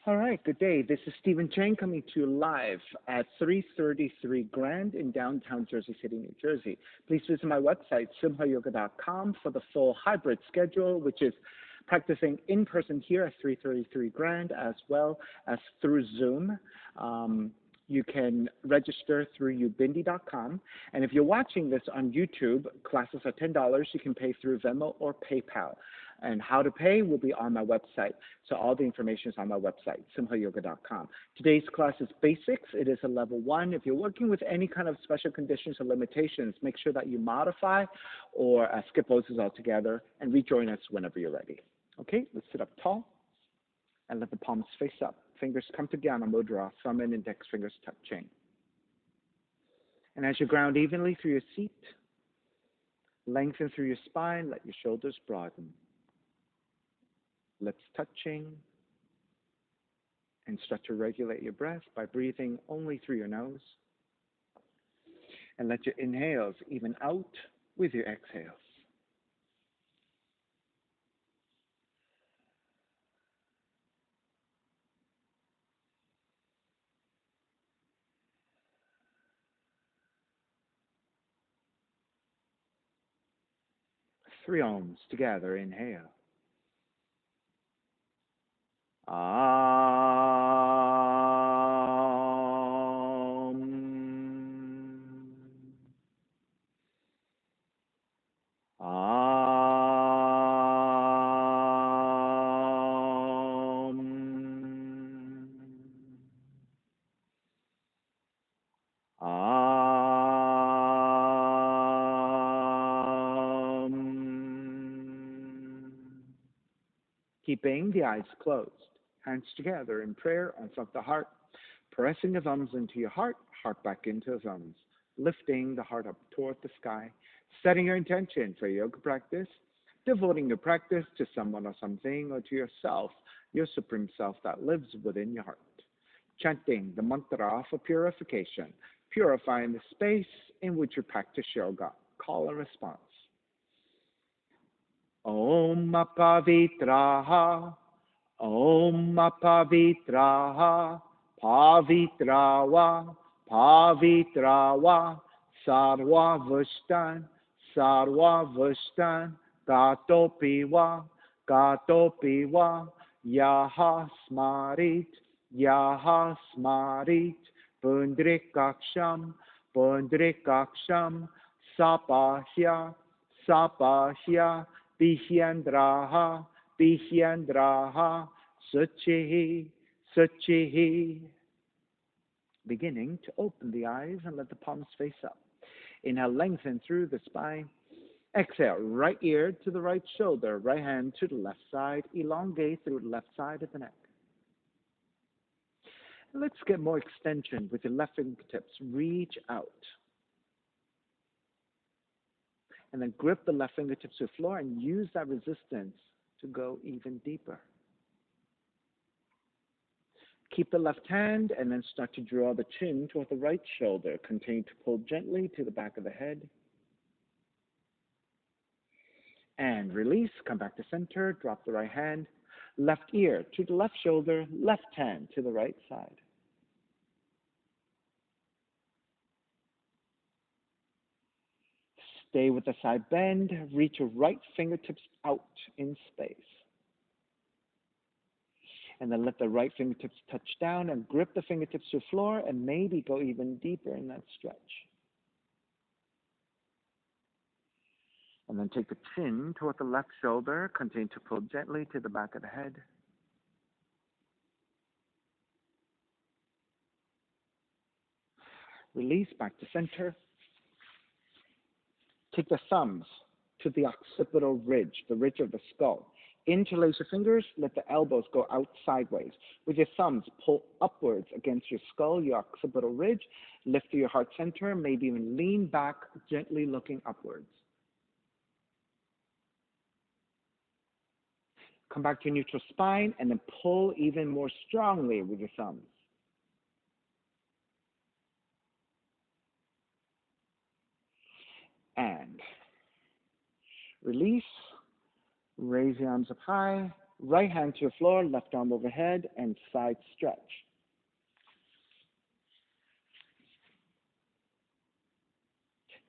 All right, good day. This is Stephen Chang coming to you live at 333 Grand in downtown Jersey City, New Jersey. Please visit my website, simhayoga.com, for the full hybrid schedule, which is practicing in person here at 333 Grand as well as through Zoom. You can register through ubindi.com. And if you're watching this on YouTube, classes are $10. You can pay through Venmo or PayPal. And how to pay will be on my website. So all the information is on my website, simhayoga.com. Today's class is basics. It is a level 1. If you're working with any kind of special conditions or limitations, make sure that you modify or skip poses altogether and rejoin us whenever you're ready. Okay, let's sit up tall and let the palms face up. Fingers come to Jnana Mudra, thumb and index fingers touching. And as you ground evenly through your seat, lengthen through your spine, let your shoulders broaden. Lips touching, and start to regulate your breath by breathing only through your nose. And let your inhales even out with your exhales. Three Oms together, inhale. Keeping the eyes closed, hands together in prayer in front of the heart, pressing the thumbs into your heart, heart back into the thumbs, lifting the heart up toward the sky, setting your intention for yoga practice, devoting your practice to someone or something or to yourself, your supreme self that lives within your heart. Chanting the mantra for purification, purifying the space in which you practice yoga. Call and response. Om Pavitraha, Om Pavitraha, Pavitrawa, Pavitrawa, Sarva Vushtan, Gatopiwa, Gatopiwa, Yaha Smarit, Pundrikaksham, Pundrikaksham, Sapahya, Sapahya, Bihyandraha, Bihyandraha, Suchihi, Suchihi. Beginning to open the eyes and let the palms face up. Inhale, lengthen through the spine. Exhale, right ear to the right shoulder, right hand to the left side. Elongate through the left side of the neck. Let's get more extension with your left fingertips. Reach out. And then grip the left fingertips to the floor and use that resistance to go even deeper. Keep the left hand and then start to draw the chin toward the right shoulder. Continue to pull gently to the back of the head. And release, come back to center, drop the right hand. Left ear to the left shoulder, left hand to the right side. Stay with the side bend. Reach your right fingertips out in space. And then let the right fingertips touch down and grip the fingertips to the floor and maybe go even deeper in that stretch. And then take the chin toward the left shoulder. Continue to pull gently to the back of the head. Release back to center. Take the thumbs to the occipital ridge, the ridge of the skull. Interlace your fingers, let the elbows go out sideways. With your thumbs, pull upwards against your skull, your occipital ridge. Lift to your heart center, maybe even lean back, gently looking upwards. Come back to your neutral spine and then pull even more strongly with your thumbs. And release. Raise the arms up high. Right hand to the floor, left arm overhead, and side stretch.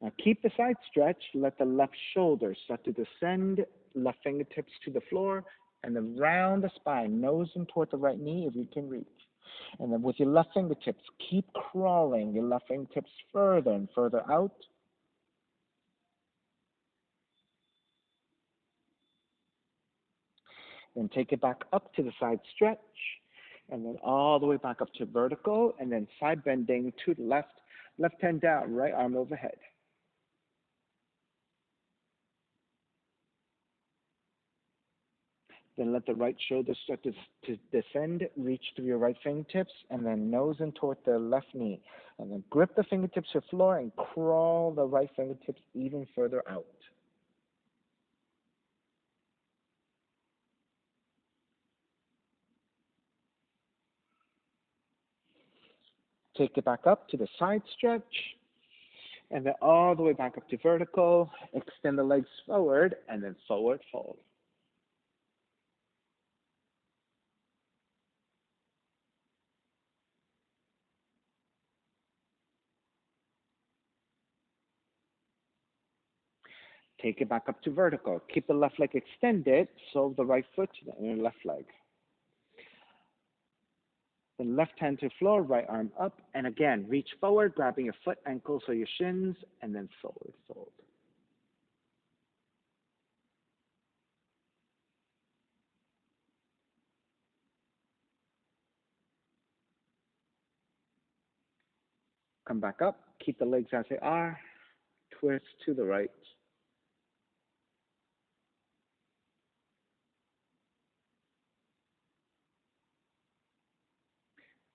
Now keep the side stretch. Let the left shoulder start to descend, left fingertips to the floor, and then round the spine, nose in toward the right knee if you can reach. And then with your left fingertips, keep crawling your left fingertips further and further out. Then take it back up to the side stretch, and then all the way back up to vertical, and then side bending to the left, left hand down, right arm overhead. Then let the right shoulder start to descend, reach through your right fingertips, and then nose in toward the left knee. And then grip the fingertips to the floor and crawl the right fingertips even further out. Take it back up to the side stretch, and then all the way back up to vertical. Extend the legs forward, and then forward fold. Take it back up to vertical. Keep the left leg extended, so the right foot to the left leg. Then left hand to floor, right arm up, and again, reach forward, grabbing your foot, ankles, or your shins, and then forward fold. Come back up, keep the legs as they are, twist to the right.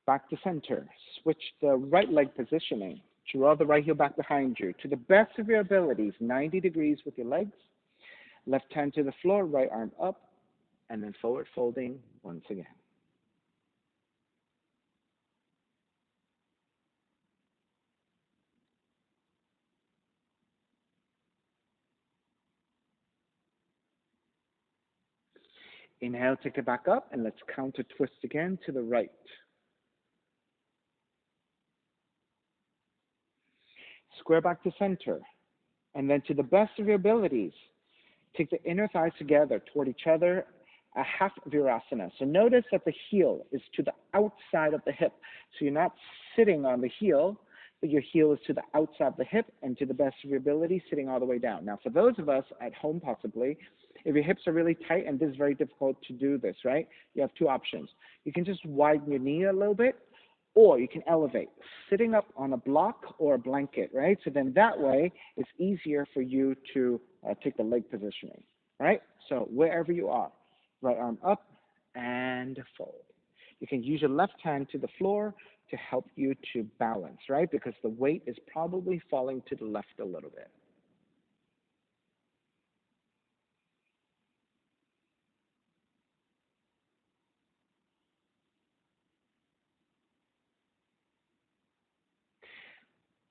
Back to center. Switch the right leg positioning. Draw the right heel back behind you. To the best of your abilities, 90 degrees with your legs. Left hand to the floor, right arm up, and then forward folding once again. Inhale, take it back up, and let's counter twist again to the right. Square back to center. And then to the best of your abilities, take the inner thighs together toward each other, a half virasana. So notice that the heel is to the outside of the hip. So you're not sitting on the heel, but your heel is to the outside of the hip and to the best of your ability, sitting all the way down. Now, for those of us at home possibly, if your hips are really tight, and this is very difficult to do this, right? You have two options. You can just widen your knee a little bit, or you can elevate, sitting up on a block or a blanket, right? So then that way, it's easier for you to take the leg positioning, right? So wherever you are, right arm up and fold. You can use your left hand to the floor to help you to balance, right? Because the weight is probably falling to the left a little bit.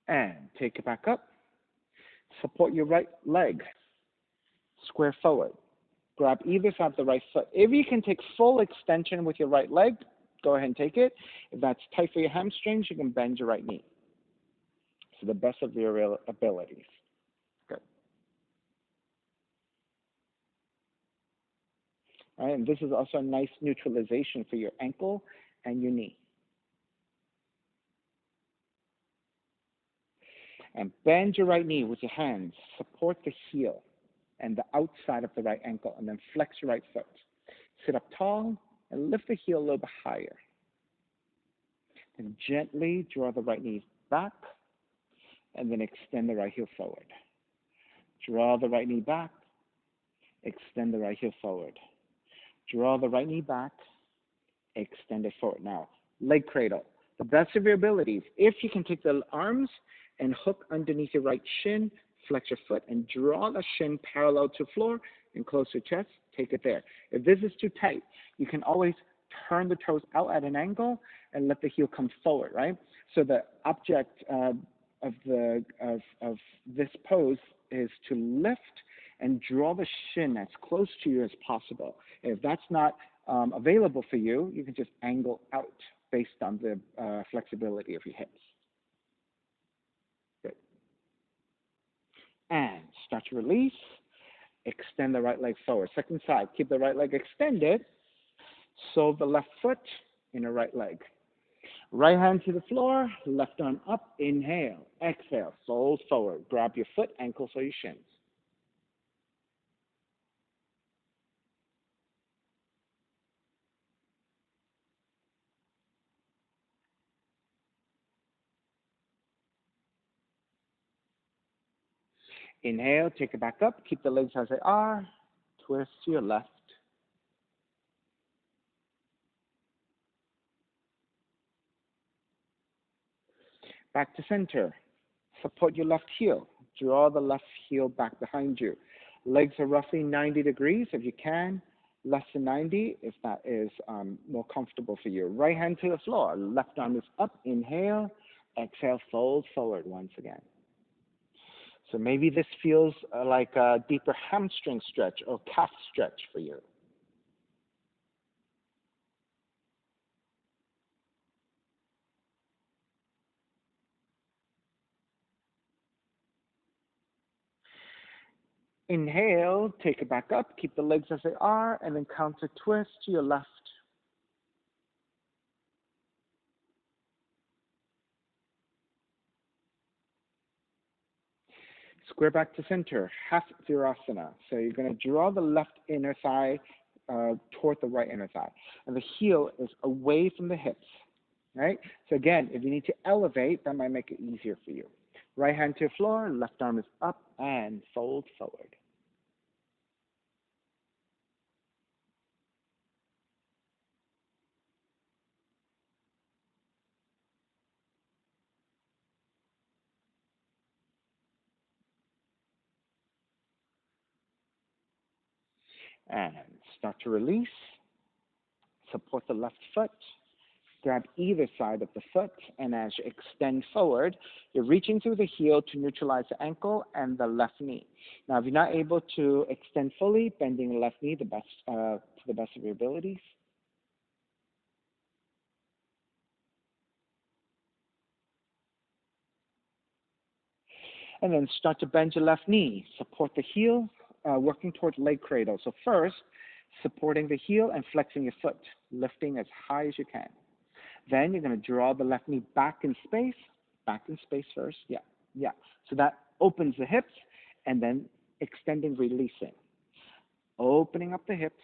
And take it back up. Support your right leg. Square forward. Grab either side of the right foot. If you can take full extension with your right leg, go ahead and take it. If that's tight for your hamstrings, you can bend your right knee to the best of your abilities. Good. All right, and this is also a nice neutralization for your ankle and your knee. And bend your right knee with your hands. Support the heel and the outside of the right ankle, and then flex your right foot. Sit up tall and lift the heel a little bit higher. And gently draw the right knee back, and then extend the right heel forward. Draw the right knee back, extend the right heel forward. Draw the right knee back, extend it forward. Now, leg cradle. The best of your abilities. If you can take the arms and hook underneath your right shin, flex your foot, and draw the shin parallel to the floor and close your chest, take it there. If this is too tight, you can always turn the toes out at an angle and let the heel come forward, right? So the object of this pose is to lift and draw the shin as close to you as possible. If that's not available for you, you can just angle out based on the flexibility of your hips. Good. And start to release. Extend the right leg forward. Second side, keep the right leg extended. Sole the left foot in the right leg. Right hand to the floor, left arm up, inhale. Exhale, fold forward. Grab your foot, ankles, or your shins. Inhale, take it back up. Keep the legs as they are. Twist to your left. Back to center. Support your left heel. Draw the left heel back behind you. Legs are roughly 90 degrees if you can. Less than 90 if that is more comfortable for you. Right hand to the floor. Left arm is up. Inhale. Exhale, fold forward once again. So maybe this feels like a deeper hamstring stretch or calf stretch for you. Inhale, take it back up, keep the legs as they are, and then counter twist to your left. Square back to center, half virasana. So you're going to draw the left inner thigh toward the right inner thigh. And the heel is away from the hips, right? So again, if you need to elevate, that might make it easier for you. Right hand to the floor, left arm is up, and fold forward. And start to release. Support the left foot. Grab either side of the foot, and as you extend forward, you're reaching through the heel to neutralize the ankle and the left knee. Now, if you're not able to extend fully, bending the left knee to the best of your abilities. And then start to bend your left knee. Support the heel, working towards leg cradle. So first, supporting the heel and flexing your foot, lifting as high as you can. Then you're going to draw the left knee back in space first. Yeah, yeah. So that opens the hips, and then extending, releasing. Opening up the hips,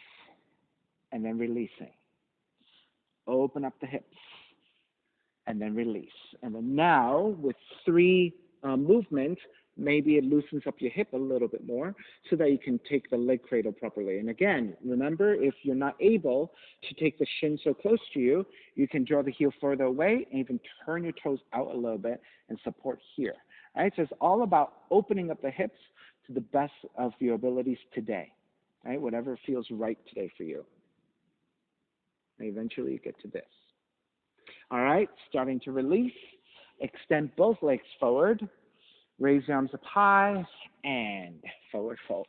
and then releasing. Open up the hips, and then release. And then now, with three movements, maybe it loosens up your hip a little bit more so that you can take the leg cradle properly. And again, remember, if you're not able to take the shin so close to you, you can draw the heel further away and even turn your toes out a little bit and support here. All right, so it's all about opening up the hips to the best of your abilities today, right? Whatever feels right today for you. And eventually you get to this. All right, starting to release. Extend both legs forward. Raise your arms up high and forward fold.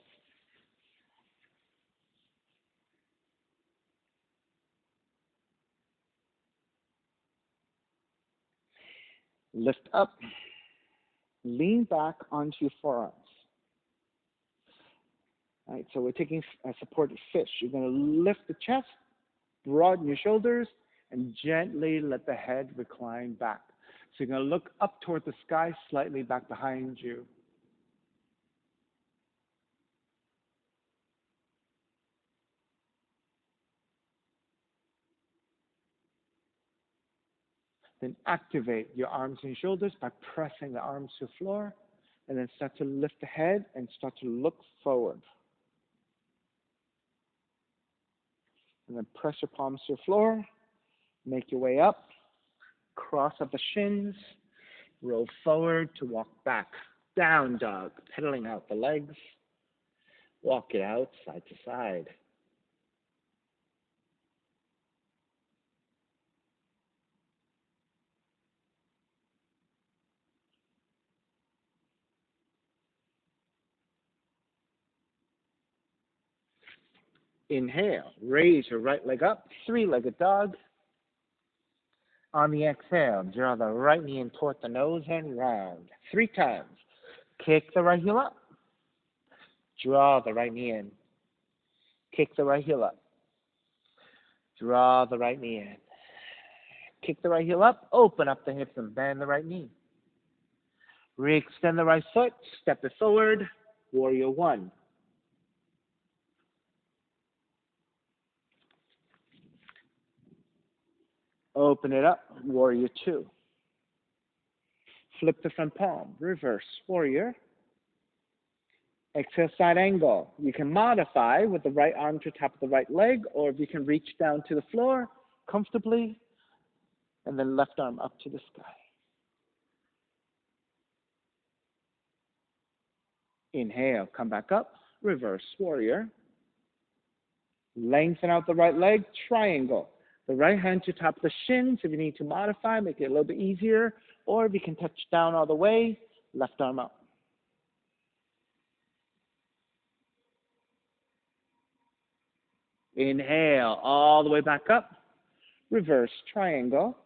Lift up. Lean back onto your forearms. All right, so we're taking a supported fish. You're going to lift the chest, broaden your shoulders, and gently let the head recline back. So you're going to look up toward the sky, slightly back behind you. Then activate your arms and shoulders by pressing the arms to the floor, and then start to lift the head and start to look forward. And then press your palms to the floor, make your way up, cross up the shins, roll forward to walk back. Down dog, pedaling out the legs, walk it out side to side. Inhale, raise your right leg up, three-legged dog. On the exhale, draw the right knee in toward the nose and round. 3 times. Kick the right heel up. Draw the right knee in. Kick the right heel up. Draw the right knee in. Kick the right heel up. Open up the hips and bend the right knee. Re-extend the right foot. Step it forward. Warrior 1. Open it up. Warrior 2. Flip the front palm. Reverse. Warrior. Exhale, side angle. You can modify with the right arm to top of the right leg, or if you can reach down to the floor comfortably, and then left arm up to the sky. Inhale, come back up, reverse warrior. Lengthen out the right leg, triangle. The right hand to top the shins. If you need to modify, make it a little bit easier, or if you can touch down all the way, left arm up. Inhale, all the way back up. Reverse triangle.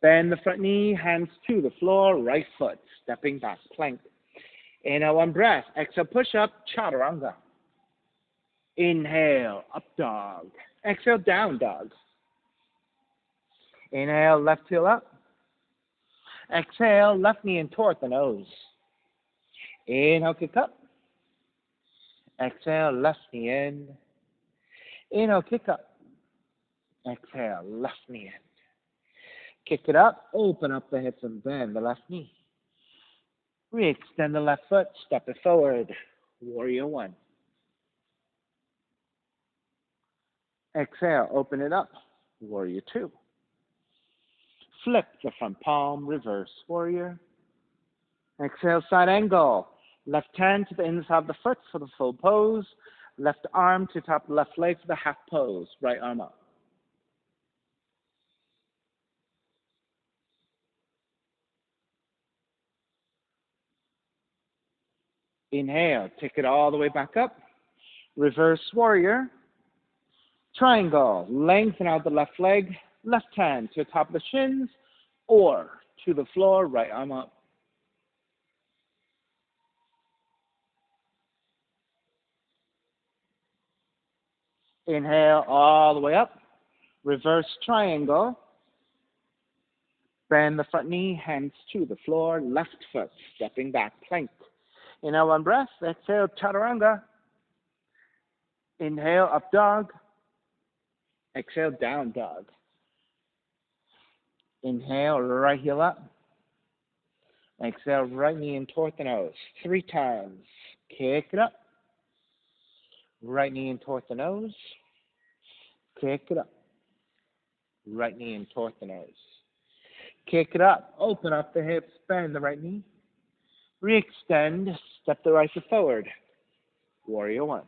Bend the front knee, hands to the floor, right foot, stepping back, plank. Inhale, one breath. Exhale, push up, chaturanga. Inhale, up dog. Exhale, down dog. Inhale, left heel up. Exhale, left knee in toward the nose. Inhale, kick up. Exhale, left knee in. Inhale, kick up. Exhale, left knee in. Kick it up, open up the hips and bend the left knee. Re-extend the left foot, step it forward. Warrior 1. Exhale, open it up. Warrior 2. Flip the front palm, reverse warrior. Exhale, side angle. Left hand to the inside of the foot for the full pose. Left arm to top of the left leg for the half pose. Right arm up. Inhale, take it all the way back up. Reverse warrior. Triangle. Lengthen out the left leg. Left hand to the top of the shins or to the floor. Right arm up. Inhale all the way up. Reverse triangle. Bend the front knee, hands to the floor, left foot, stepping back, plank. Inhale, one breath. Exhale, chaturanga. Inhale, up dog. Exhale, down dog. Inhale, right heel up. Exhale, right knee in toward the nose. 3 times. Kick it up. Right knee in toward the nose. Kick it up. Right knee in toward the nose. Kick it up. Open up the hips. Bend the right knee. Re-extend. Step the right foot forward. Warrior 1.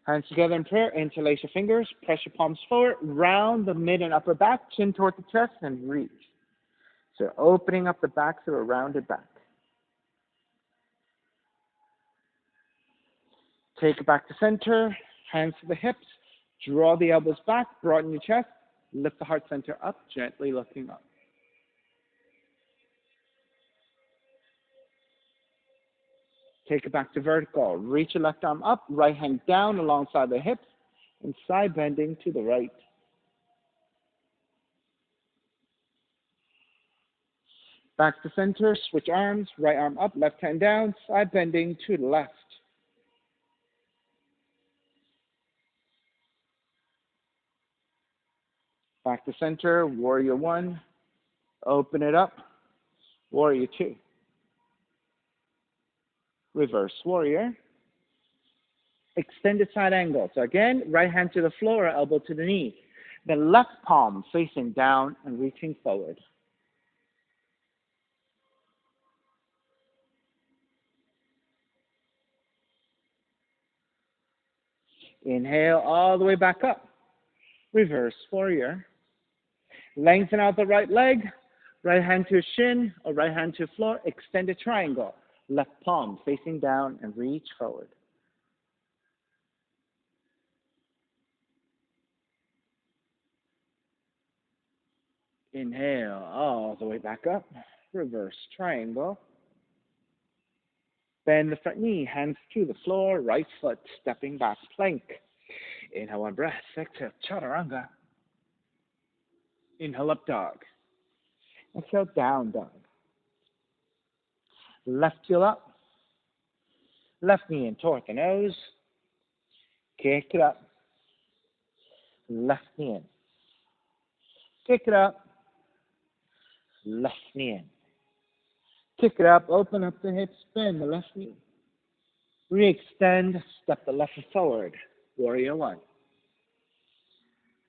Hands together in prayer. Interlace your fingers. Press your palms forward. Round the mid and upper back. Chin toward the chest and reach. So opening up the back through a rounded back. Take it back to center. Hands to the hips. Draw the elbows back. Broaden your chest. Lift the heart center up. Gently looking up. Take it back to vertical. Reach your left arm up. Right hand down alongside the hips. And side bending to the right. Back to center. Switch arms. Right arm up. Left hand down. Side bending to the left. Back to center. Warrior 1. Open it up. Warrior 2. Reverse warrior. Extended side angle. So again, right hand to the floor, elbow to the knee. Then left palm facing down and reaching forward. Inhale all the way back up. Reverse warrior. Lengthen out the right leg. Right hand to shin or right hand to floor. Extended triangle. Left palm facing down and reach forward. Inhale all the way back up. Reverse triangle. Bend the front knee, hands to the floor, right foot stepping back, plank. Inhale, one breath. Exhale, chaturanga. Inhale, up dog. Exhale, down dog. Left heel up. Left knee in toward the nose. Kick it up. Left knee in. Kick it up. Left knee in. Kick it up. Open up the hips. Bend the left knee. Re-extend. Step the left foot forward. Warrior one.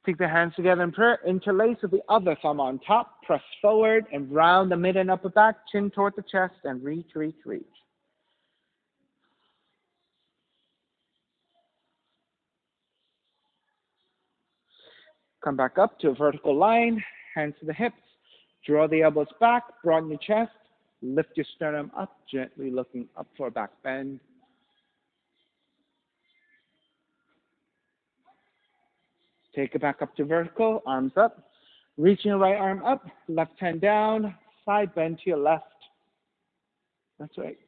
Take the hands together in prayer. Interlace with the other thumb on top. Press forward and round the mid and upper back. Chin toward the chest and reach, reach, reach. Come back up to a vertical line. Hands to the hips. Draw the elbows back. Broaden your chest. Lift your sternum up, gently looking up for a back bend. Take it back up to vertical, arms up. Reaching your right arm up, left hand down, side bend to your left. That's right.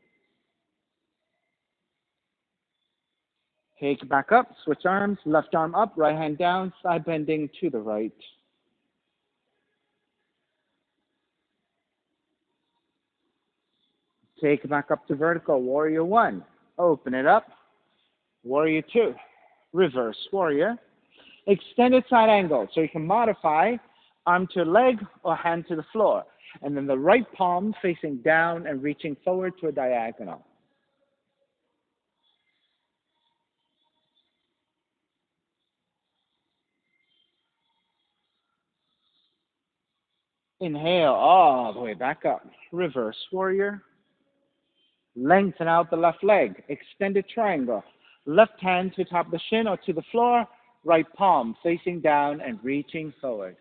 Take it back up, switch arms, left arm up, right hand down, side bending to the right. Take it back up to vertical, warrior one. Open it up, warrior two. Reverse warrior. Extended side angle, so you can modify arm to leg or hand to the floor. And then the right palm facing down and reaching forward to a diagonal. Inhale all the way back up. Reverse warrior. Lengthen out the left leg. Extended triangle. Left hand to top of the shin or to the floor. Right palm facing down and reaching forward.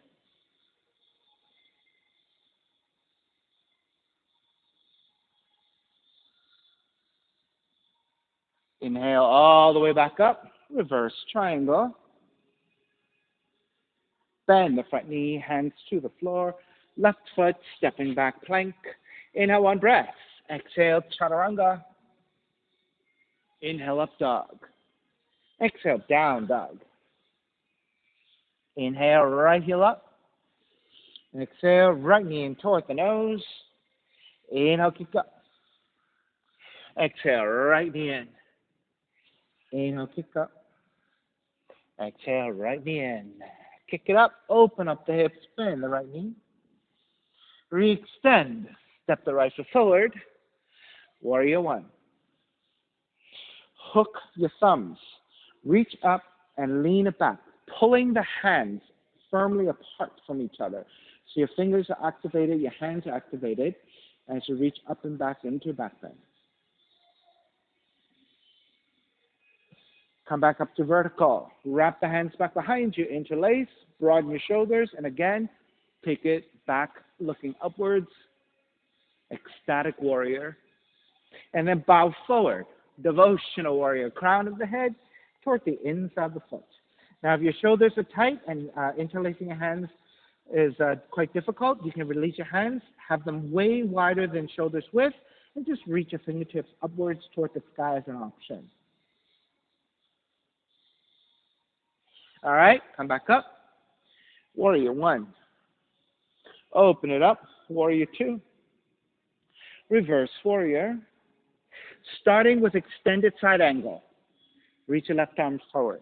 Inhale all the way back up. Reverse triangle. Bend the front knee, hands to the floor. Left foot stepping back, plank. Inhale, one breath. Exhale, chaturanga. Inhale, up dog. Exhale, down dog. Inhale, right heel up. Exhale, right knee in toward the nose. Inhale, kick up. Exhale, right knee in. Inhale, kick up. Exhale, right knee in. Kick it up, open up the hips, bend the right knee. Re-extend, step the right foot forward. Warrior one. Hook your thumbs. Reach up and lean it back, pulling the hands firmly apart from each other. So your fingers are activated, your hands are activated, as you reach up and back into back bend. Come back up to vertical. Wrap the hands back behind you, interlace, broaden your shoulders, and again, take it back, looking upwards, ecstatic warrior. And then bow forward, devotional warrior, crown of the head toward the inside of the foot. Now, if your shoulders are tight and interlacing your hands is quite difficult, you can release your hands, have them way wider than shoulders width, and just reach your fingertips upwards toward the sky as an option. All right, come back up. Warrior one. Open it up. Warrior two. Reverse warrior. Starting with extended side angle. Reach your left arm forward.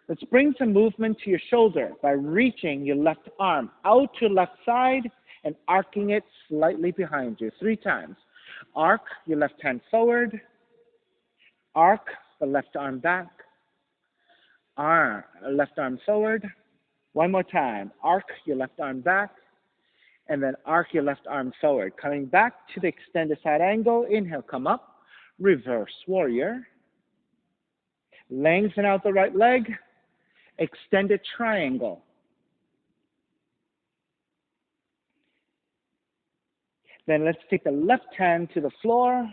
Let's bring some movement to your shoulder by reaching your left arm out to left side and arcing it slightly behind you. 3 times. Arc your left hand forward. Arc the left arm back. Left arm forward. One more time. Arc your left arm back. And then arc your left arm forward. Coming back to the extended side angle. Inhale, come up. Reverse warrior. Lengthen out the right leg. Extended triangle. Then let's take the left hand to the floor.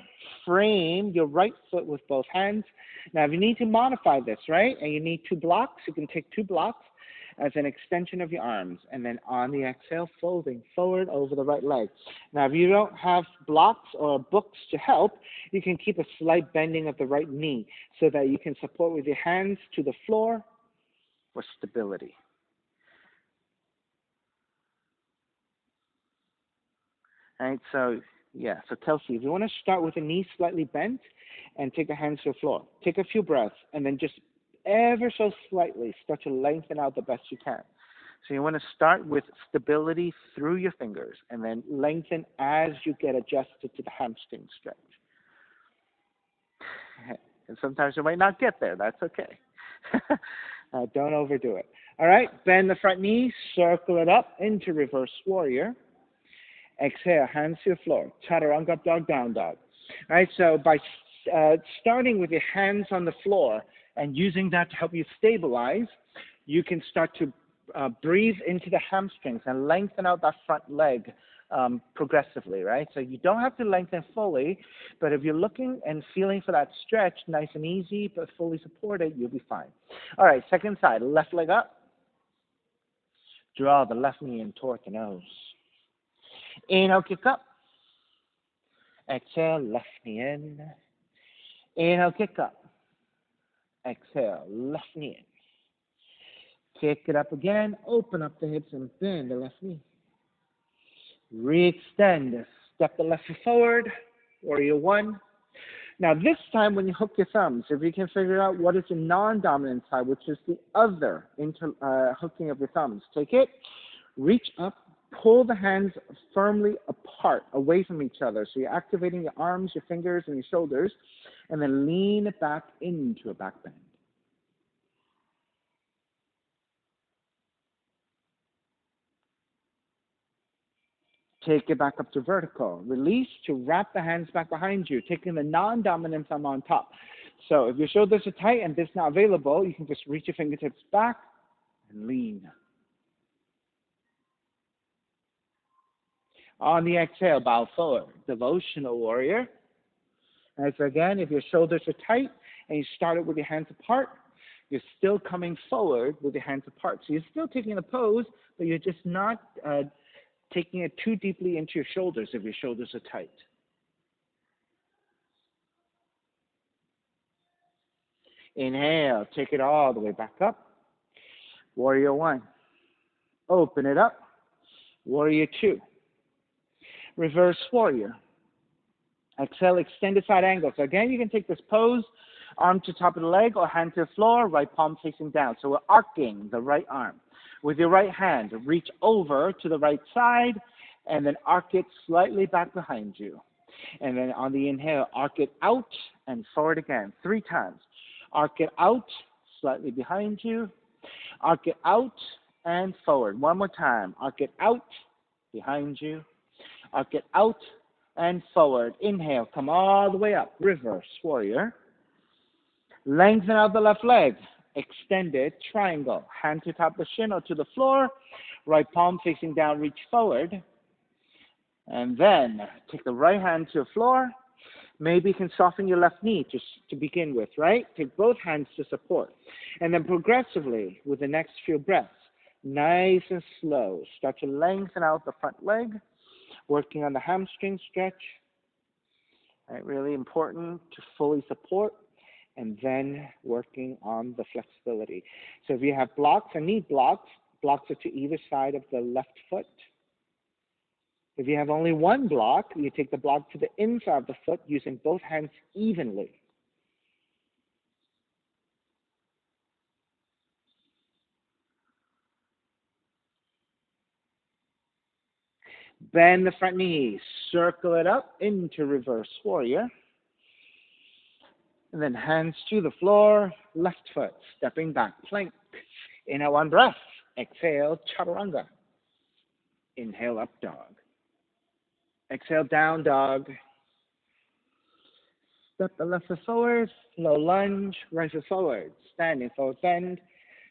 Frame your right foot with both hands. Now, if you need to modify this, right, and you need 2 blocks, you can take 2 blocks. as an extension of your arms. And then on the exhale, folding forward over the right leg. Now, if you don't have blocks or books to help, you can keep a slight bending of the right knee so that you can support with your hands to the floor for stability. All right, so Kelsey, if you want to start with the knee slightly bent and take the hands to the floor, take a few breaths and then just ever so slightly start to lengthen out the best you can. So you want to start with stability through your fingers and then lengthen as you get adjusted to the hamstring stretch. And sometimes you might not get there. That's okay. Don't overdo it. All right, bend the front knee, circle it up into reverse warrior. Exhale, hands to the floor. Chaturanga, up dog, down dog. All right, so by starting with your hands on the floor and using that to help you stabilize, you can start to breathe into the hamstrings and lengthen out that front leg progressively, right? So you don't have to lengthen fully, but if you're looking and feeling for that stretch, nice and easy, but fully supported, you'll be fine. All right, second side, left leg up. Draw the left knee in toward the nose. Inhale, kick up. Exhale, left knee in. Inhale, kick up. Exhale, left knee in. Kick it up again. Open up the hips and bend the left knee. Re-extend. Step the left foot forward. Warrior one. Now this time when you hook your thumbs, if you can figure out what is the non-dominant side, which is the other hooking of your thumbs, take it, reach up, pull the hands firmly apart, away from each other. So you're activating your arms, your fingers, and your shoulders, and then lean it back into a back bend. Take it back up to vertical. Release to wrap the hands back behind you, taking the non-dominant thumb on top. So if your shoulders are tight and this is not available, you can just reach your fingertips back and lean. On the exhale, bow forward. Devotional warrior. And so again, if your shoulders are tight and you started with your hands apart, you're still coming forward with your hands apart. So you're still taking the pose, but you're just not taking it too deeply into your shoulders if your shoulders are tight. Inhale, take it all the way back up. Warrior one. Open it up. Warrior two. Reverse warrior. Exhale, extended side angle. So again, you can take this pose, arm to top of the leg or hand to the floor, right palm facing down. So we're arcing the right arm. With your right hand, reach over to the right side and then arc it slightly back behind you. And then on the inhale, arc it out and forward again, 3 times. Arc it out, slightly behind you. Arc it out and forward. One more time. Arc it out, behind you. Arc it out and forward. Inhale, come all the way up. Reverse warrior. Lengthen out the left leg. Extended triangle. Hand to top of the shin or to the floor. Right palm facing down, reach forward. And then take the right hand to the floor. Maybe you can soften your left knee just to begin with, right? Take both hands to support. And then progressively, with the next few breaths, nice and slow, start to lengthen out the front leg, working on the hamstring stretch. Right, really important to fully support, and then working on the flexibility. So if you have blocks and need blocks, blocks are to either side of the left foot. If you have only one block, you take the block to the inside of the foot using both hands evenly. Bend the front knee, circle it up into reverse warrior. And then hands to the floor, left foot, stepping back, plank. Inhale, one breath. Exhale, chaturanga. Inhale, up dog. Exhale, down dog. Step the left foot forward, low lunge, right foot forward. Standing forward bend.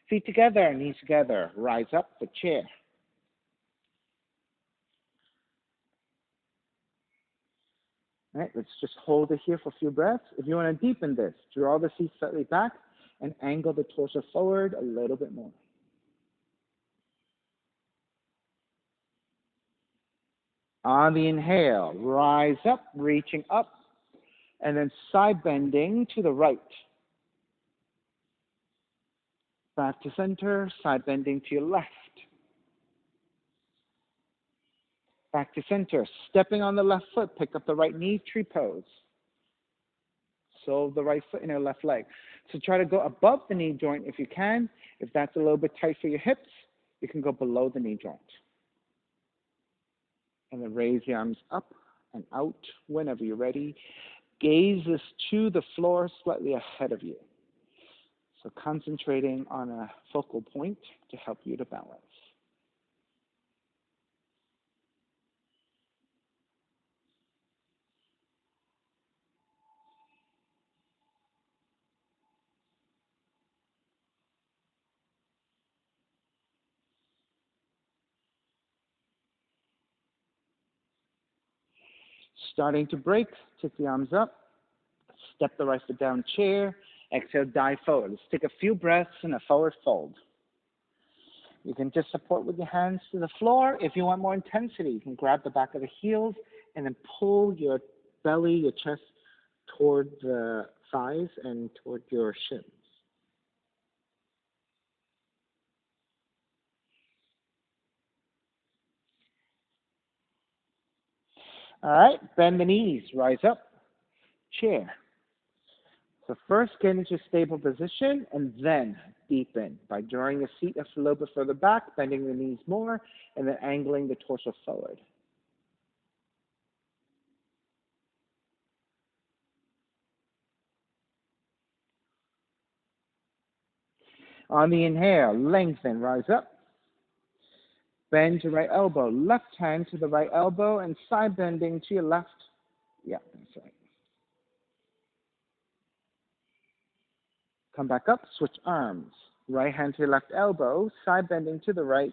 Feet together, knees together. Rise up for chair. All right, let's just hold it here for a few breaths. If you want to deepen this, draw the feet slightly back and angle the torso forward a little bit more. On the inhale, rise up, reaching up, and then side bending to the right. Back to center, side bending to your left. Back to center, stepping on the left foot, pick up the right knee, tree pose. Sole of the right foot in your left leg. So try to go above the knee joint if you can. If that's a little bit tight for your hips, you can go below the knee joint. And then raise the arms up and out whenever you're ready. Gaze is to the floor slightly ahead of you. So concentrating on a focal point to help you to balance. Starting to break, take the arms up, step the right foot down, chair, exhale, dive forward. Let's take a few breaths in a forward fold. You can just support with your hands to the floor. If you want more intensity, you can grab the back of the heels and then pull your belly, your chest toward the thighs and toward your shins. All right, bend the knees, rise up, chair. So first get into stable position and then deepen by drawing the seat a little bit further back, bending the knees more, and then angling the torso forward. On the inhale, lengthen, rise up. Bend your right elbow, left hand to the right elbow, and side bending to your left. Yeah, that's right. Come back up, switch arms. Right hand to your left elbow, side bending to the right.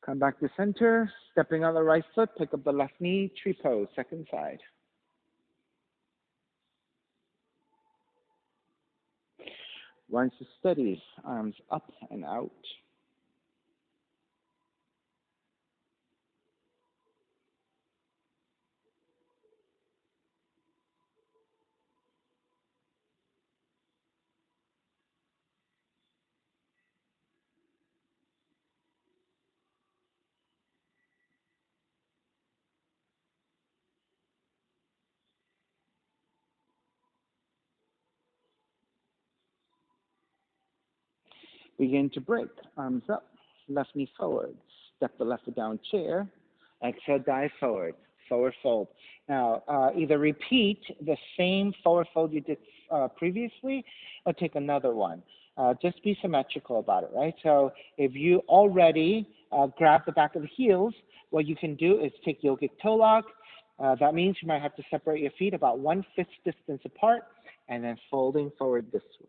Come back to center, stepping on the right foot, pick up the left knee, tree pose, second side. Once you're steady, arms up and out. Begin to break. Arms up, left knee forward. Step the left foot down, chair. Exhale, dive forward. Forward fold. Now, either repeat the same forward fold you did previously or take another one. Just be symmetrical about it, right? So if you already grab the back of the heels, what you can do is take yogic toe lock. That means you might have to separate your feet about 1/5 distance apart and then folding forward this way.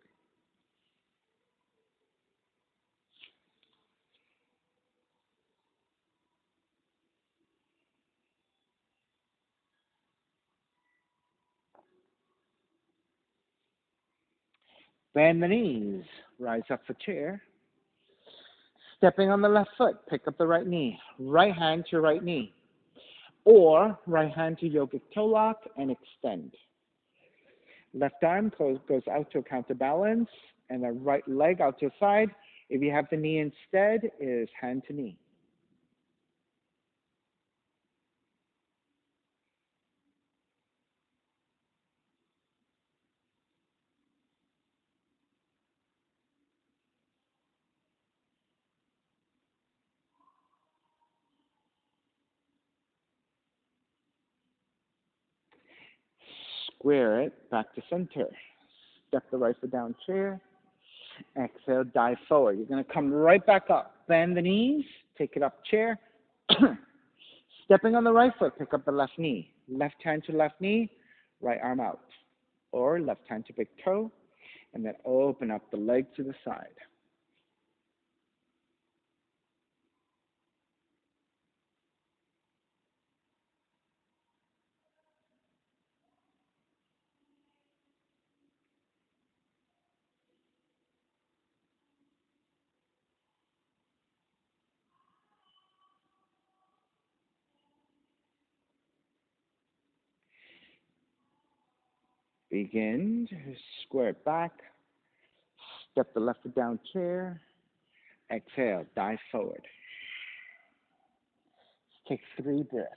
Bend the knees, rise up for chair. Stepping on the left foot, pick up the right knee. Right hand to your right knee. Or right hand to yogic toe lock and extend. Left arm goes out to a counterbalance and the right leg out to the side. If you have the knee instead, is hand to knee. Square it back to center. Step the right foot down, chair. Exhale, dive forward. You're going to come right back up. Bend the knees, take it up, chair. Stepping on the right foot, pick up the left knee. Left hand to left knee, right arm out. Or left hand to big toe, and then open up the leg to the side. Begin to square it back. Step the left foot down chair. Exhale, dive forward. Take 3 breaths.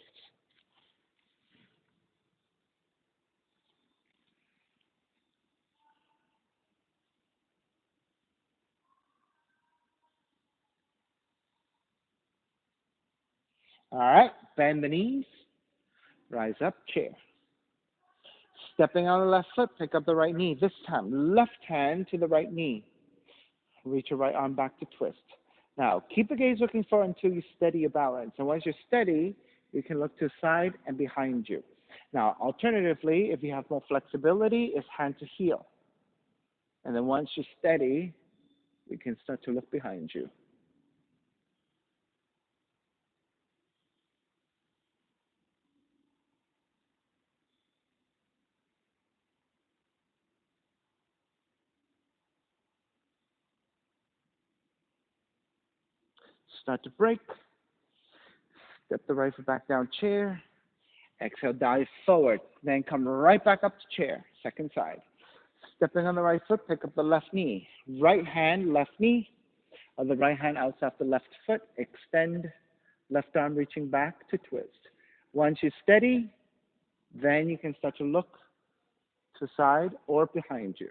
All right, bend the knees. Rise up, chair. Stepping on the left foot, pick up the right knee. This time, left hand to the right knee. Reach your right arm back to twist. Now, keep the gaze looking forward until you steady your balance. And once you're steady, you can look to the side and behind you. Now, alternatively, if you have more flexibility, it's hand to heel. And then once you're steady, you can start to look behind you. Start to break. Step the right foot back down, chair. Exhale, dive forward. Then come right back up to chair, second side. Stepping on the right foot, pick up the left knee. Right hand, left knee. Or the right hand outside the left foot. Extend, left arm reaching back to twist. Once you're steady, then you can start to look to the side or behind you.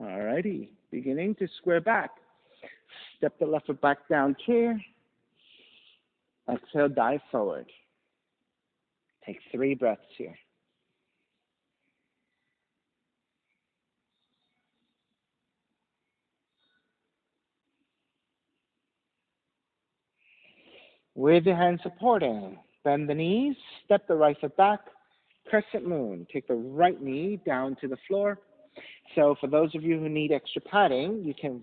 Alrighty, beginning to square back. Step the left foot back down, chair. Exhale, dive forward. Take 3 breaths here. With your hands supporting, bend the knees, step the right foot back, crescent moon. Take the right knee down to the floor. So for those of you who need extra padding, you can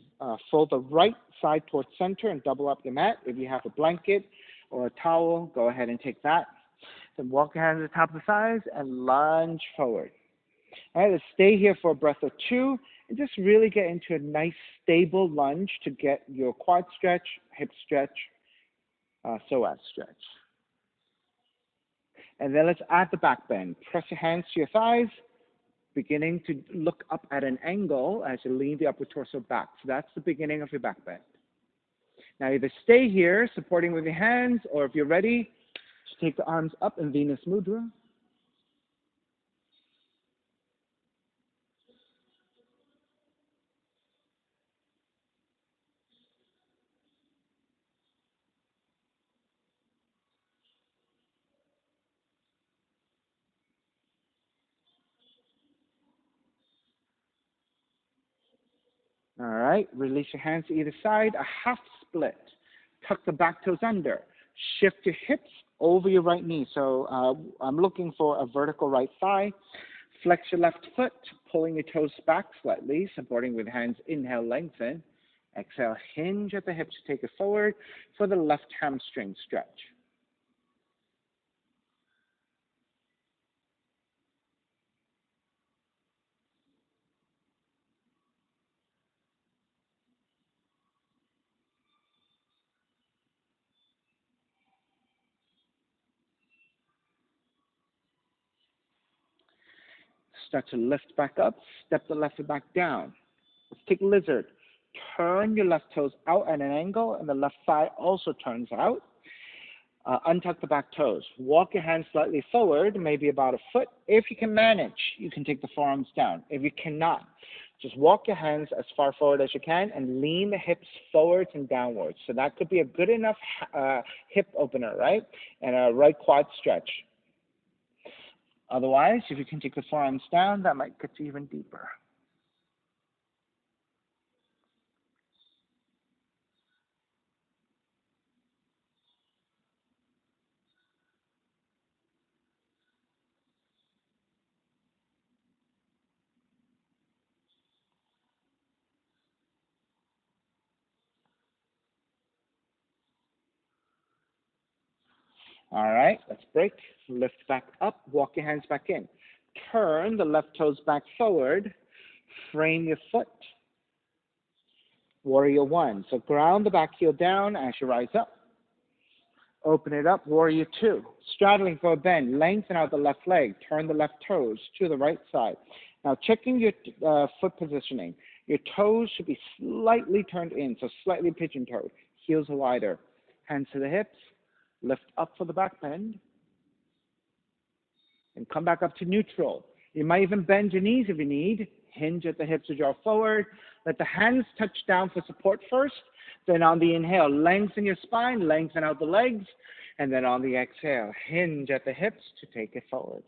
fold the right side towards center and double up your mat. If you have a blanket or a towel, go ahead and take that. Then walk your hands to the top of the thighs and lunge forward. All right, let's stay here for a breath or two and just really get into a nice stable lunge to get your quad stretch, hip stretch, psoas stretch. And then let's add the back bend. Press your hands to your thighs, beginning to look up at an angle as you lean the upper torso back. So that's the beginning of your back bend. Now either stay here, supporting with your hands, or if you're ready, just take the arms up in Venus Mudra. All right, release your hands to either side, a half split. Tuck the back toes under. Shift your hips over your right knee. So I'm looking for a vertical right thigh. Flex your left foot, pulling your toes back slightly, supporting with hands. Inhale, lengthen. Exhale, hinge at the hips, take it forward for the left hamstring stretch. Start to lift back up, step the left foot back down. Let's take lizard. Turn your left toes out at an angle, and the left thigh also turns out. Untuck the back toes. Walk your hands slightly forward, maybe about a foot. If you can manage, you can take the forearms down. If you cannot, just walk your hands as far forward as you can and lean the hips forwards and downwards. So that could be a good enough hip opener, right? And a right quad stretch. Otherwise, if you can take the forearms down, that might get you even deeper. All right, let's break. Lift back up, walk your hands back in. Turn the left toes back forward, frame your foot. Warrior one. So ground the back heel down as you rise up. Open it up, warrior two. Straddling for a bend, lengthen out the left leg. Turn the left toes to the right side. Now checking your foot positioning. Your toes should be slightly turned in, so slightly pigeon-toed. Heels are wider. Hands to the hips. Lift up for the back bend. And come back up to neutral. You might even bend your knees if you need. Hinge at the hips to draw forward. Let the hands touch down for support first. Then on the inhale, lengthen your spine, lengthen out the legs. And then on the exhale, hinge at the hips to take it forward.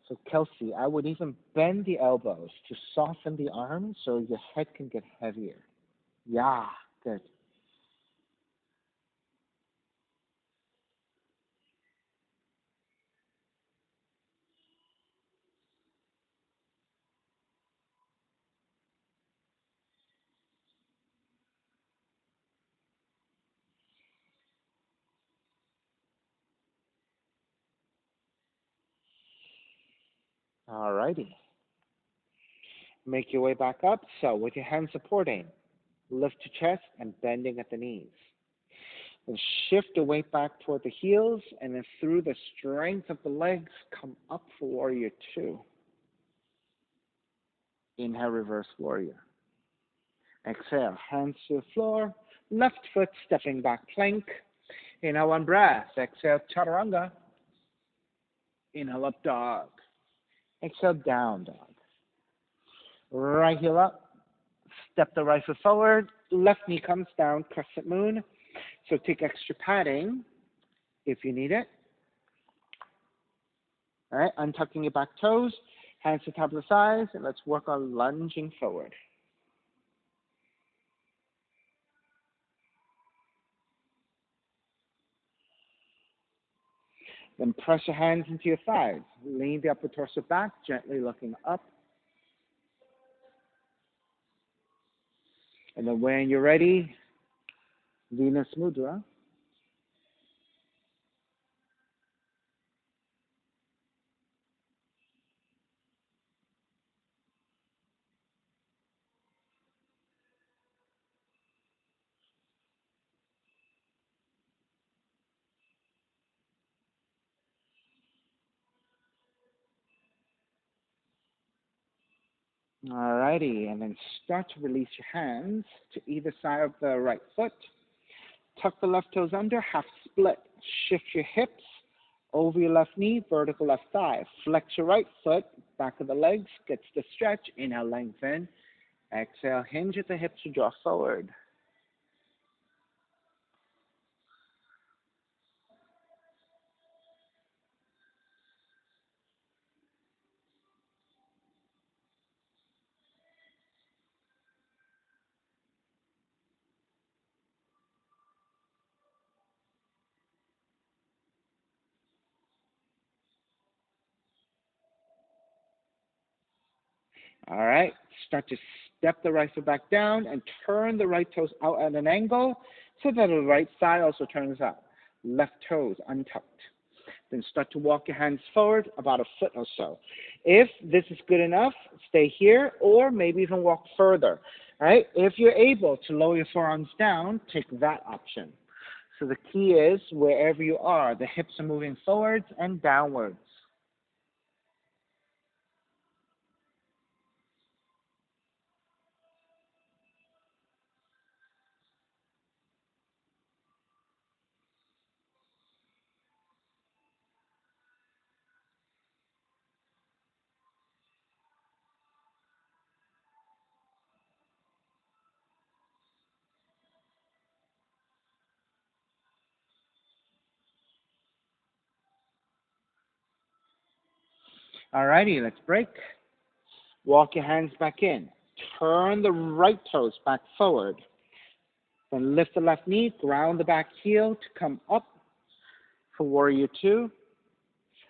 So Kelsey, I would even bend the elbows to soften the arms so your head can get heavier. Yeah, good. All righty. Make your way back up. So with your hands supporting, lift your chest and bending at the knees. And shift the weight back toward the heels, and then through the strength of the legs, come up for warrior two. Inhale, reverse warrior. Exhale, hands to the floor, left foot stepping back plank. Inhale, one breath. Exhale, chaturanga. Inhale, up dog. Exhale, down dog. Right heel up. Step the right foot forward. Left knee comes down, crescent moon. So take extra padding if you need it. All right, untucking your back toes, hands to top of the thighs, and let's work on lunging forward. Then press your hands into your thighs. Lean the upper torso back, gently looking up. And then when you're ready, Venus Mudra. All righty, and then start to release your hands to either side of the right foot. Tuck the left toes under, half split. Shift your hips over your left knee, vertical left thigh. Flex your right foot, back of the legs, gets the stretch. Inhale, lengthen. Exhale, hinge at the hips to draw forward. All right, start to step the right foot back down and turn the right toes out at an angle so that the right side also turns out. Left toes untucked. Then start to walk your hands forward about a foot or so. If this is good enough, stay here or maybe even walk further. All right, if you're able to lower your forearms down, take that option. So the key is wherever you are, the hips are moving forwards and downwards. All righty, let's break. Walk your hands back in. Turn the right toes back forward. Then lift the left knee, ground the back heel to come up for warrior two.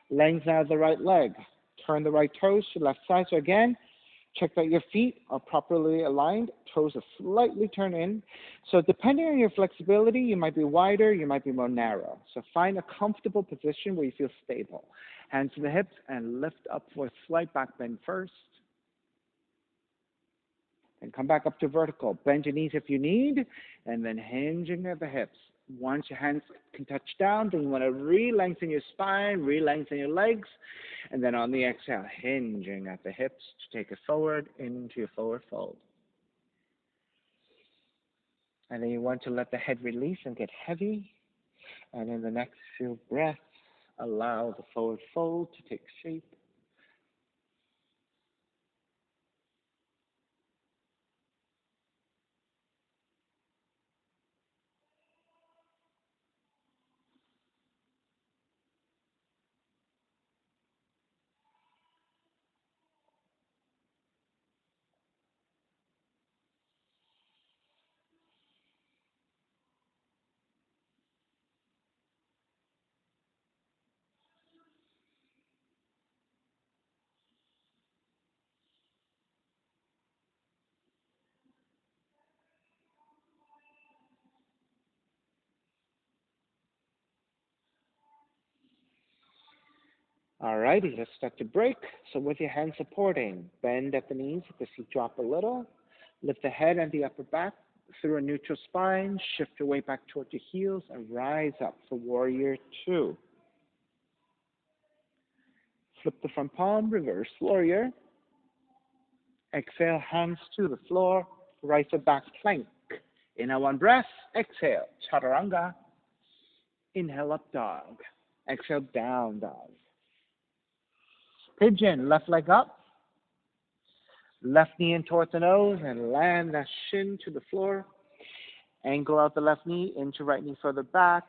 Lengthen out the right leg. turn the right toes to left side. So again, check that your feet are properly aligned, toes are slightly turned in. So depending on your flexibility, you might be wider, you might be more narrow. So find a comfortable position where you feel stable. Hands to the hips and lift up for a slight back bend first. Then come back up to vertical. Bend your knees if you need, and then hinging at the hips. Once your hands can touch down, then you want to re-lengthen your spine, re-lengthen your legs, and then on the exhale, hinging at the hips to take it forward into your forward fold. And then you want to let the head release and get heavy. And in the next few breaths, allow the forward fold to take shape. Alrighty, let's start to break. So with your hands supporting, bend at the knees, let the seat drop a little. Lift the head and the upper back through a neutral spine. Shift your weight back towards your heels and rise up for warrior two. Flip the front palm, reverse warrior. Exhale, hands to the floor, right foot back plank. Inhale, one breath. Exhale, chaturanga. Inhale, up dog. Exhale, down dog. Pigeon, left leg up. Left knee in towards the nose and land that shin to the floor. Angle out the left knee into right knee further back.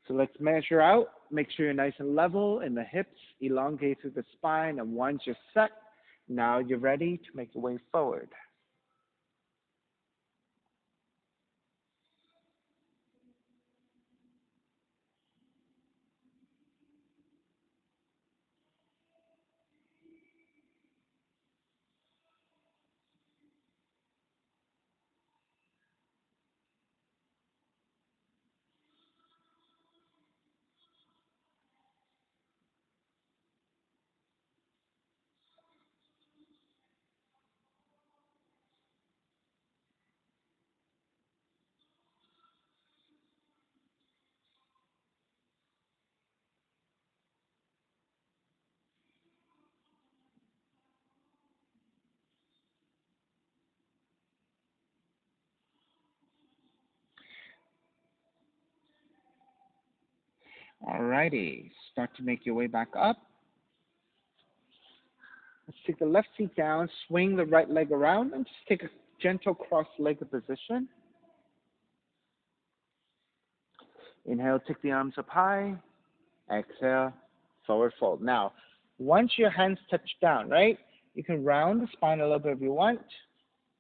So let's measure out. Make sure you're nice and level in the hips. Elongate through the spine. And once you're set, now you're ready to make your way forward. Alrighty, start to make your way back up. Let's take the left seat down, swing the right leg around, and just take a gentle cross-legged position. Inhale, take the arms up high. Exhale, forward fold. Now, once your hands touch down, right, you can round the spine a little bit if you want.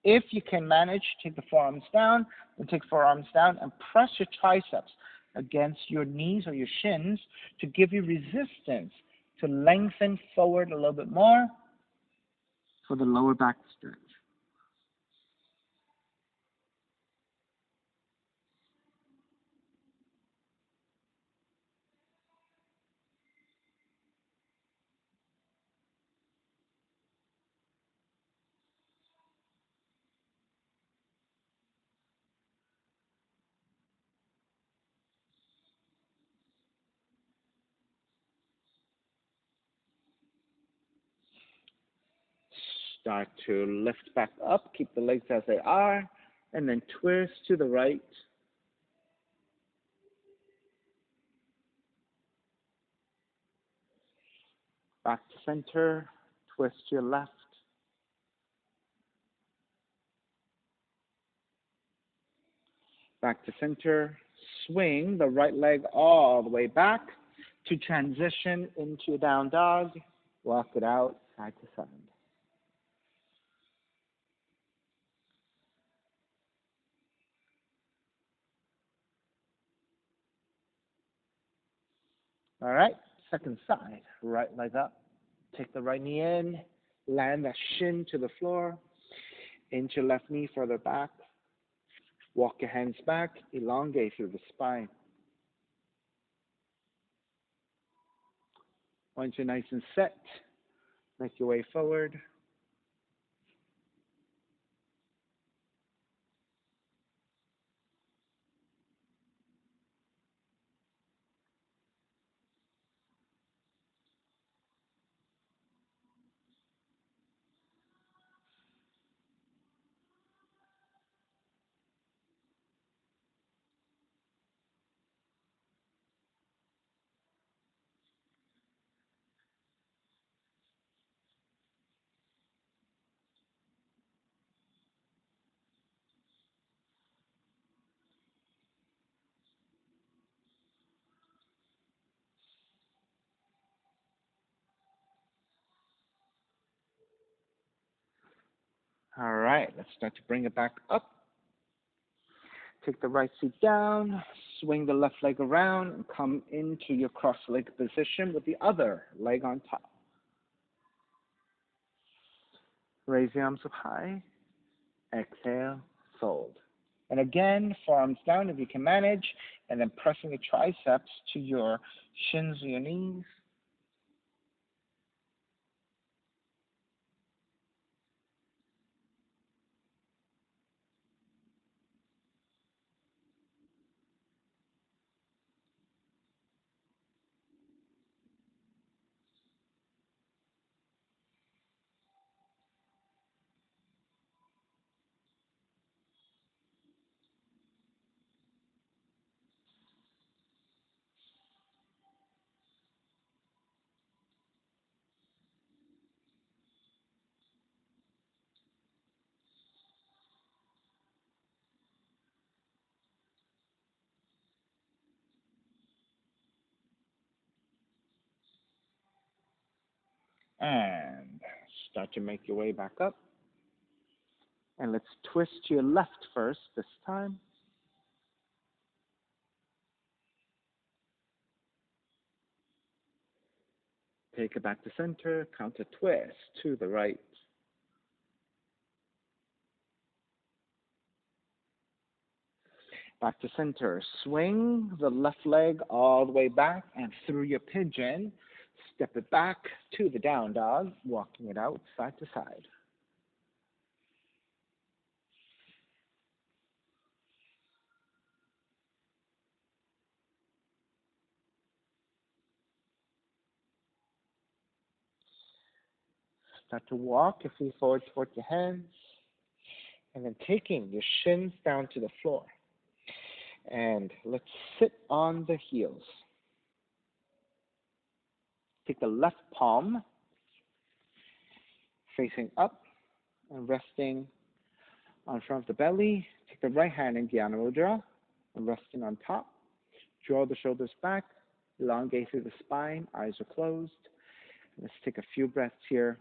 If you can manage, take the forearms down, and take forearms down and press your triceps against your knees or your shins to give you resistance to lengthen forward a little bit more for the lower back stretch. Start to lift back up, keep the legs as they are, and then twist to the right. Back to center, twist to your left. Back to center, swing the right leg all the way back to transition into a down dog. Walk it out side to side. All right, second side, right leg up. Take the right knee in, land that shin to the floor, inch your left knee further back, walk your hands back, elongate through the spine. Once you're nice and set, make your way forward. All right, let's start to bring it back up. Take the right foot down, swing the left leg around, and come into your cross-leg position with the other leg on top. Raise the arms up high. Exhale, fold. And again, forearms down if you can manage, and then pressing the triceps to your shins or your knees. And start to make your way back up. And let's twist to your left first this time. Take it back to center, counter twist to the right. Back to center. Swing the left leg all the way back and through your pigeon. Step it back to the down dog, walking it out side to side. Start to walk your feet forward towards your hands, and then taking your shins down to the floor. And let's sit on the heels. Take the left palm facing up and resting on front of the belly. Take the right hand in Dhyana Mudra and resting on top. Draw the shoulders back, elongate through the spine, eyes are closed. Let's take a few breaths here.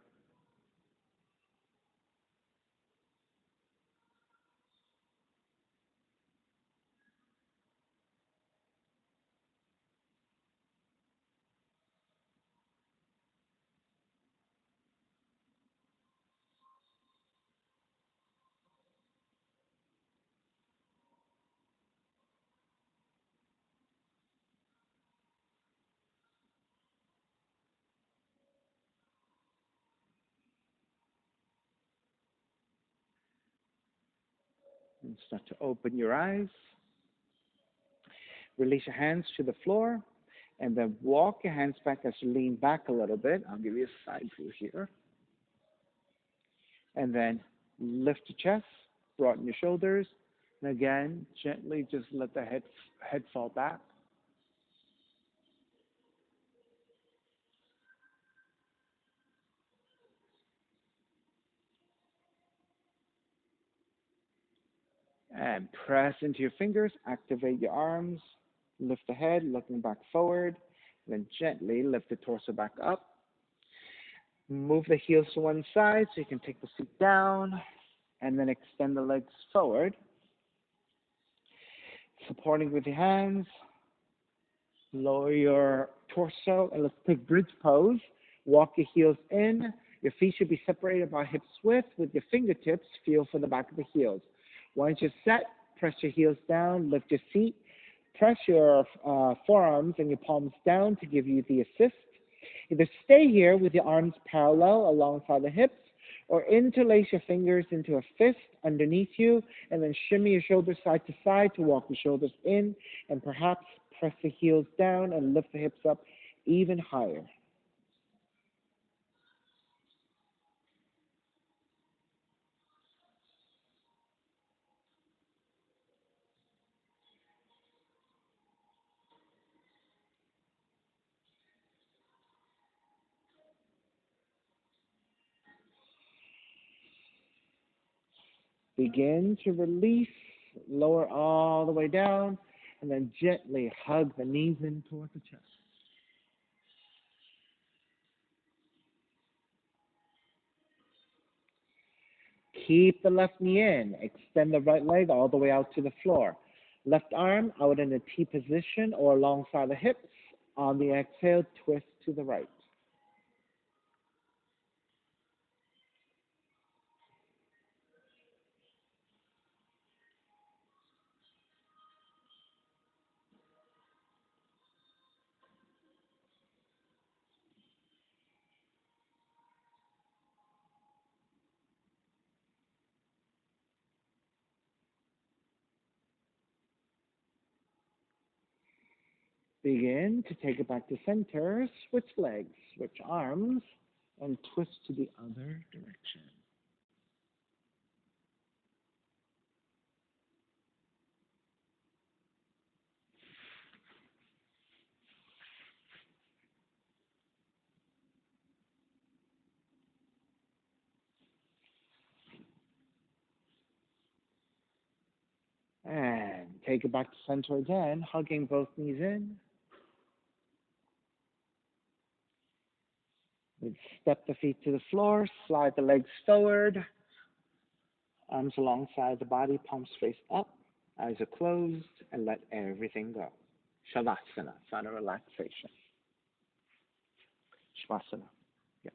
And start to open your eyes. Release your hands to the floor, and then walk your hands back as you lean back a little bit. I'll give you a side view here. And then lift your chest, broaden your shoulders, and again, gently just let the head fall back. And press into your fingers, activate your arms, lift the head, looking back forward, then gently lift the torso back up. Move the heels to one side so you can take the seat down, and then extend the legs forward. Supporting with your hands, lower your torso, and let's take bridge pose. Walk your heels in. Your feet should be separated by hips width with your fingertips. Feel for the back of the heels. Once you're set, press your heels down, lift your feet, press your forearms and your palms down to give you the assist. Either stay here with your arms parallel alongside the hips or interlace your fingers into a fist underneath you and then shimmy your shoulders side to side to walk the shoulders in and perhaps press the heels down and lift the hips up even higher. Begin to release, lower all the way down, and then gently hug the knees in towards the chest. Keep the left knee in. Extend the right leg all the way out to the floor. Left arm out in a T position or alongside the hips. On the exhale, twist to the right. Begin to take it back to center. Switch legs, switch arms, and twist to the other direction. And take it back to center again, hugging both knees in. Step the feet to the floor, slide the legs forward, arms alongside the body, palms face up, eyes are closed, and let everything go. Shavasana, final relaxation. Shavasana. Yeah.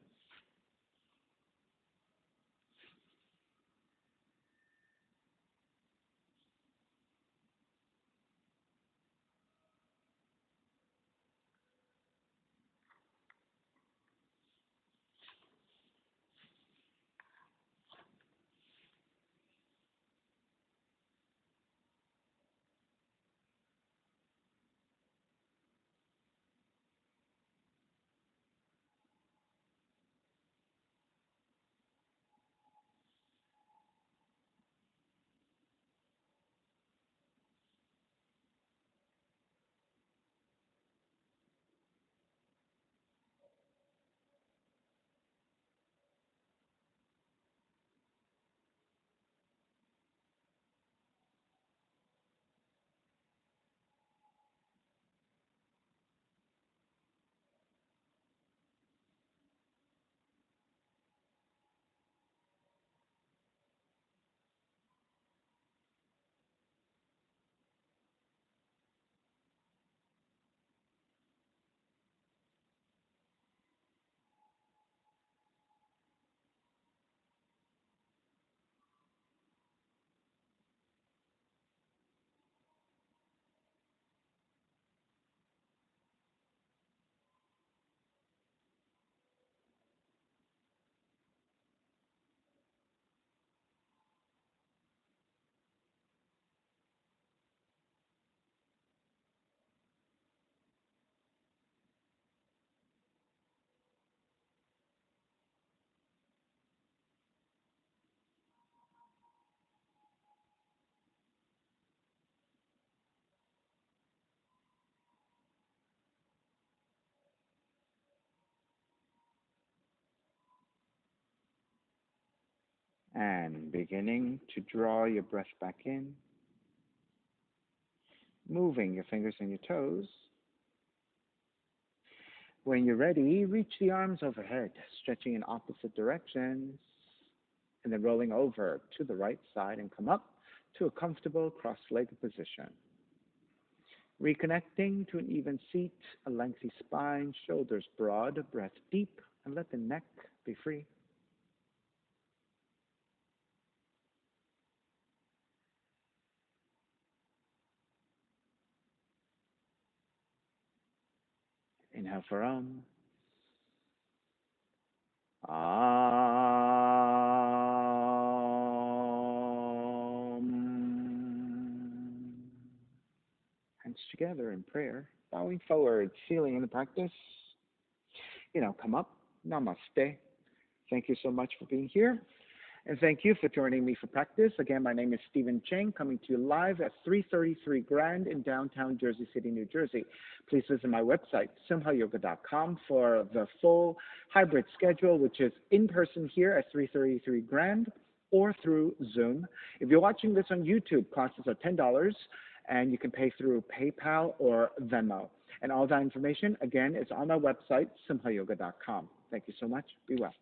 And beginning to draw your breath back in, moving your fingers and your toes. When you're ready, reach the arms overhead, stretching in opposite directions, and then rolling over to the right side and come up to a comfortable cross-legged position. Reconnecting to an even seat, a lengthy spine, shoulders broad, breath deep, and let the neck be free. Inhale for Hands together in prayer, bowing forward, sealing in the practice. Come up. Namaste. Thank you so much for being here. And thank you for joining me for practice. Again, my name is Stephen Chang, coming to you live at 333 Grand in downtown Jersey City, New Jersey. Please visit my website, simhayoga.com, for the full hybrid schedule, which is in person here at 333 Grand or through Zoom. If you're watching this on YouTube, classes are $10, and you can pay through PayPal or Venmo. And all that information, again, is on our website, simhayoga.com. Thank you so much. Be well.